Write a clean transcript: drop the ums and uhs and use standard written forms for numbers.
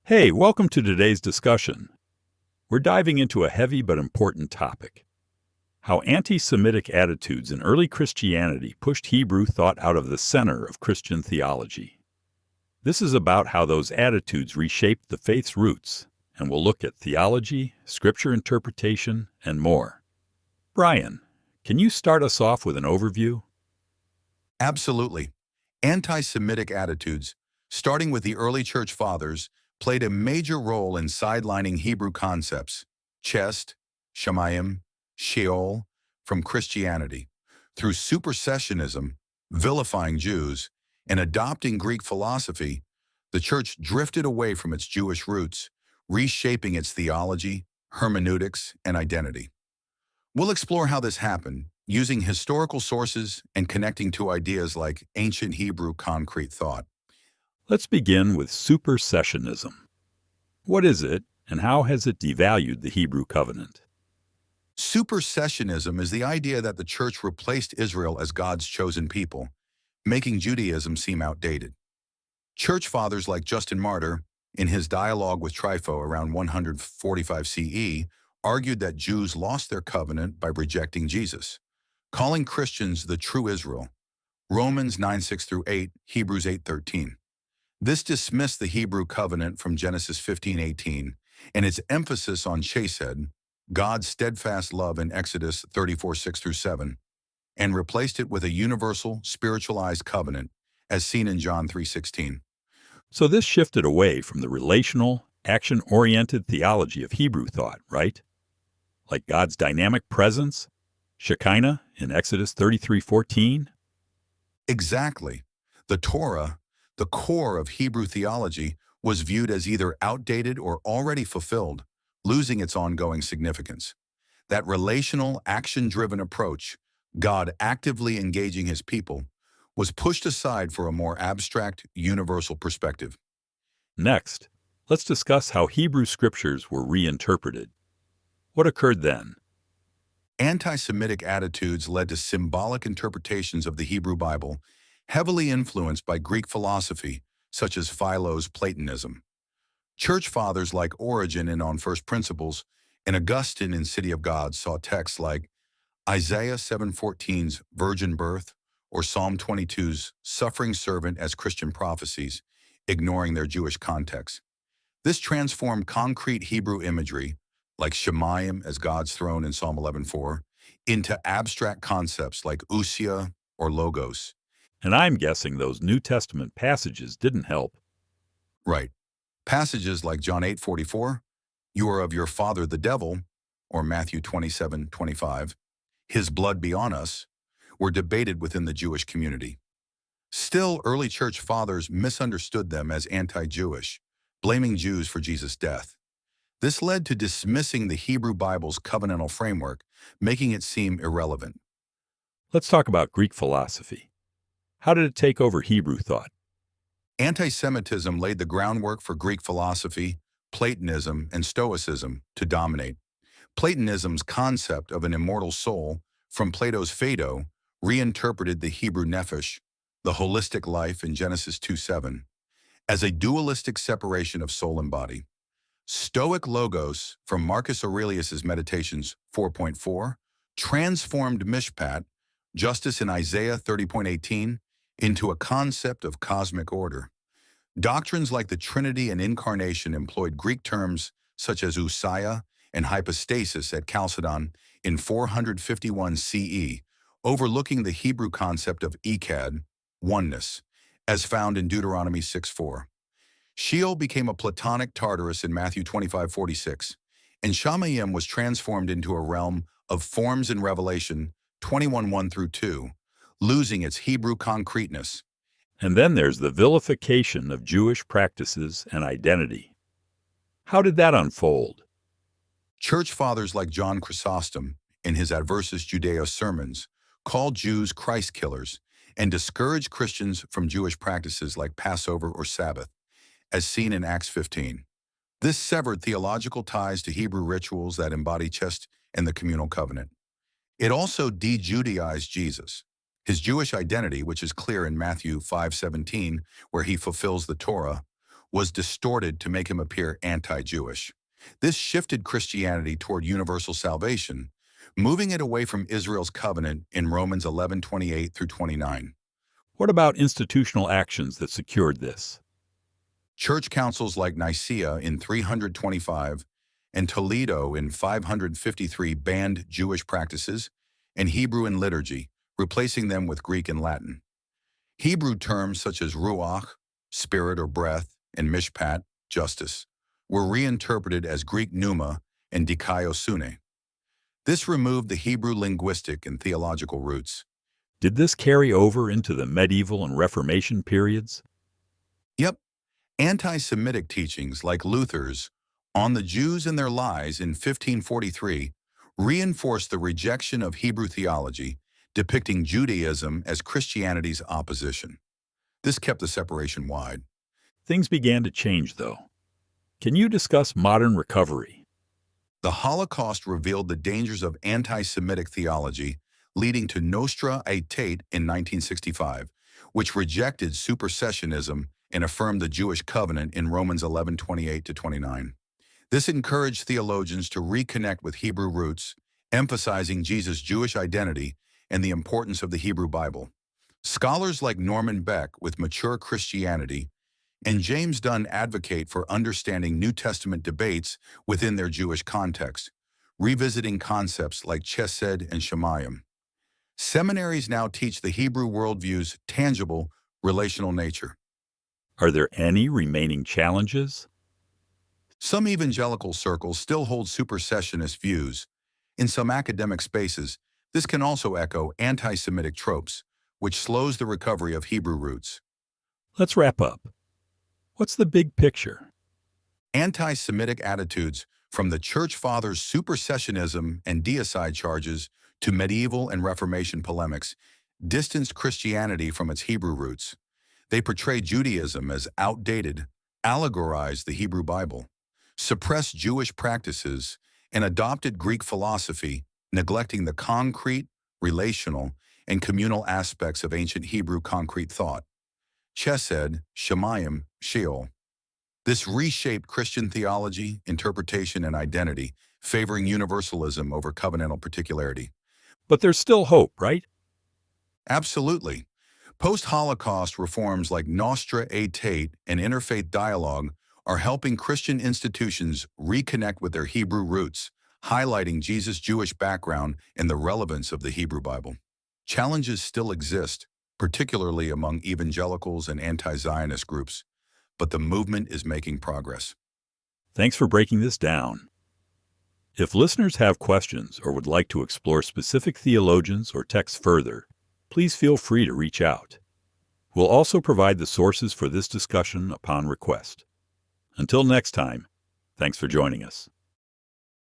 Hey, welcome to today's discussion. We're diving into a heavy but important topic: how anti-Semitic attitudes in early Christianity pushed Hebrew thought out of the center of Christian theology. This is about how those attitudes reshaped the faith's roots, and we'll look at theology, scripture interpretation, and more. Brian, can you start us off with an overview? Absolutely. Anti-Semitic attitudes, starting with the early church fathers, played a major role in sidelining Hebrew concepts, chesed, shamayim, Sheol, from Christianity. Through supersessionism, vilifying Jews, and adopting Greek philosophy, the church drifted away from its Jewish roots, reshaping its theology, hermeneutics, and identity. We'll explore how this happened, using historical sources and connecting to ideas like ancient Hebrew concrete thought. Let's begin with supersessionism. What is it, and how has it devalued the Hebrew covenant? Supersessionism is the idea that the church replaced Israel as God's chosen people, making Judaism seem outdated. Church fathers like Justin Martyr, in his dialogue with Trypho around 145 CE, argued that Jews lost their covenant by rejecting Jesus, calling Christians the true Israel. Romans 9:6-8, Hebrews 8:13. This dismissed the Hebrew covenant from Genesis 15:18 and its emphasis on chesed, God's steadfast love in Exodus 34:6-7, and replaced it with a universal, spiritualized covenant, as seen in John 3:16. So this shifted away from the relational, action-oriented theology of Hebrew thought, right? Like God's dynamic presence, Shekinah in Exodus 33:14. Exactly. The Torah, the core of Hebrew theology, was viewed as either outdated or already fulfilled, losing its ongoing significance. That relational, action-driven approach, God actively engaging his people, was pushed aside for a more abstract, universal perspective. Next, let's discuss how Hebrew scriptures were reinterpreted. What occurred then? Anti-Semitic attitudes led to symbolic interpretations of the Hebrew Bible, heavily influenced by Greek philosophy, such as Philo's Platonism. Church fathers like Origen in On First Principles and Augustine in City of God saw texts like Isaiah 7:14's virgin birth or Psalm 22's suffering servant as Christian prophecies, ignoring their Jewish context. This transformed concrete Hebrew imagery, like shamayim as God's throne in Psalm 11:4, into abstract concepts like ousia or logos. And I'm guessing those New Testament passages didn't help. Right. Passages like John 8:44, "You are of your father the devil," or Matthew 27:25, "His blood be on us," were debated within the Jewish community. Still, early church fathers misunderstood them as anti-Jewish, blaming Jews for Jesus' death. This led to dismissing the Hebrew Bible's covenantal framework, making it seem irrelevant. Let's talk about Greek philosophy. How did it take over Hebrew thought? Anti-Semitism laid the groundwork for Greek philosophy, Platonism, and Stoicism to dominate. Platonism's concept of an immortal soul, from Plato's Phaedo, reinterpreted the Hebrew nephesh, the holistic life in Genesis 2:7, as a dualistic separation of soul and body. Stoic logos, from Marcus Aurelius's Meditations 4.4, transformed mishpat, justice in Isaiah 30:18, into a concept of cosmic order. Doctrines like the Trinity and Incarnation employed Greek terms such as ousia and hypostasis at Chalcedon in 451 CE, overlooking the Hebrew concept of echad, oneness, as found in Deuteronomy 6:4. Sheol became a Platonic Tartarus in Matthew 25:46, and shamayim was transformed into a realm of forms in Revelation 21:1-2, losing its Hebrew concreteness. And then there's the vilification of Jewish practices and identity. How did that unfold? Church fathers like John Chrysostom, in his Adversus Judeo sermons, called Jews Christ killers and discouraged Christians from Jewish practices like Passover or Sabbath, as seen in Acts 15. This severed theological ties to Hebrew rituals that embody chesed and the communal covenant. It also de-Judaized Jesus. His Jewish identity, which is clear in Matthew 5:17, where he fulfills the Torah, was distorted to make him appear anti-Jewish. This shifted Christianity toward universal salvation, moving it away from Israel's covenant in Romans 11:28 through 29. What about institutional actions that secured this? Church councils like Nicaea in 325 and Toledo in 553 banned Jewish practices and Hebrew and liturgy, replacing them with Greek and Latin. Hebrew terms such as ruach, spirit or breath, and mishpat, justice, were reinterpreted as Greek pneuma and dikaiosune. This removed the Hebrew linguistic and theological roots. Did this carry over into the medieval and Reformation periods? Yep, anti-Semitic teachings like Luther's On the Jews and Their Lies in 1543 reinforced the rejection of Hebrew theology, depicting Judaism as Christianity's opposition. This kept the separation wide. Things began to change, though. Can you discuss modern recovery? The Holocaust revealed the dangers of anti-Semitic theology, leading to Nostra Aetate in 1965, which rejected supersessionism and affirmed the Jewish covenant in Romans 11:28-29. This encouraged theologians to reconnect with Hebrew roots, emphasizing Jesus' Jewish identity and the importance of the Hebrew Bible. Scholars like Norman Beck with Mature Christianity and James Dunn advocate for understanding New Testament debates within their Jewish context, revisiting concepts like chesed and shamayim. Seminaries now teach the Hebrew worldview's tangible, relational nature. Are there any remaining challenges? Some evangelical circles still hold supersessionist views. In some academic spaces, this can also echo anti-Semitic tropes, which slows the recovery of Hebrew roots. Let's wrap up. What's the big picture? Anti-Semitic attitudes, from the Church Fathers' supersessionism and deicide charges to medieval and Reformation polemics, distanced Christianity from its Hebrew roots. They portray Judaism as outdated, allegorized the Hebrew Bible, suppressed Jewish practices, and adopted Greek philosophy, neglecting the concrete, relational, and communal aspects of ancient Hebrew concrete thought. Chesed, shamayim, Sheol. This reshaped Christian theology, interpretation, and identity, favoring universalism over covenantal particularity. But there's still hope, right? Absolutely. Post-Holocaust reforms like Nostra Aetate and interfaith dialogue are helping Christian institutions reconnect with their Hebrew roots, highlighting Jesus' Jewish background and the relevance of the Hebrew Bible. Challenges still exist, particularly among evangelicals and anti-Zionist groups, but the movement is making progress. Thanks for breaking this down. If listeners have questions or would like to explore specific theologians or texts further, please feel free to reach out. We'll also provide the sources for this discussion upon request. Until next time, thanks for joining us.